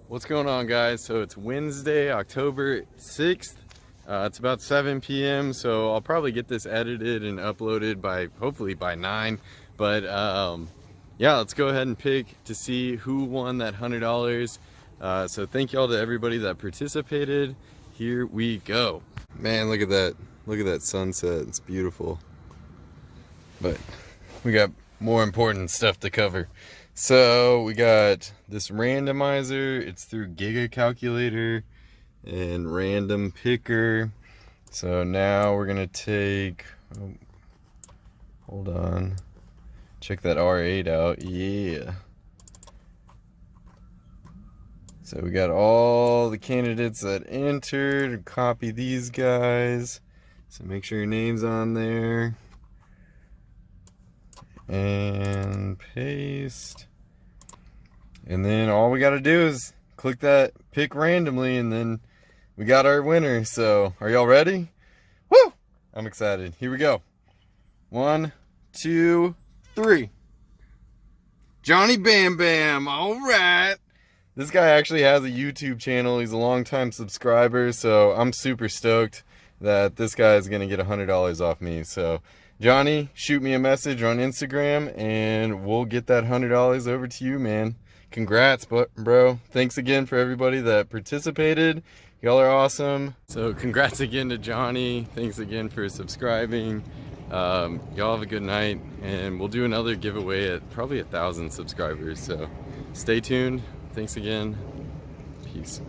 What's going on, guys? So it's Wednesday, October 6th. It's about 7 p.m. so I'll probably get this edited and uploaded by hopefully by 9. But yeah, let's go ahead and pick to see who won that $100. So thank y'all to everybody that participated. Here we go. Man, look at that. Look at that sunset. It's beautiful. But we got more important stuff to cover. So we got this randomizer. It's through Giga Calculator and Random Picker. So now we're gonna take, hold on, check that R8 out. Yeah. So we got all the candidates that entered. Copy these guys. So make sure your name's on there. And paste. And then all we got to do is click that pick randomly, and then we got our winner. So are y'all ready? Woo! I'm excited. Here we go. 1, 2, 3. Johnny Bam Bam. All right. This guy actually has a YouTube channel. He's a longtime subscriber, so I'm super stoked that this guy is gonna get $100 off me. So Johnny, shoot me a message on Instagram and we'll get that $100 over to you, man. Congrats, bro. Thanks again for everybody that participated. Y'all are awesome. So congrats again to Johnny. Thanks again for subscribing. Y'all have a good night, and we'll do another giveaway at probably 1,000 subscribers. So stay tuned. Thanks again. Peace.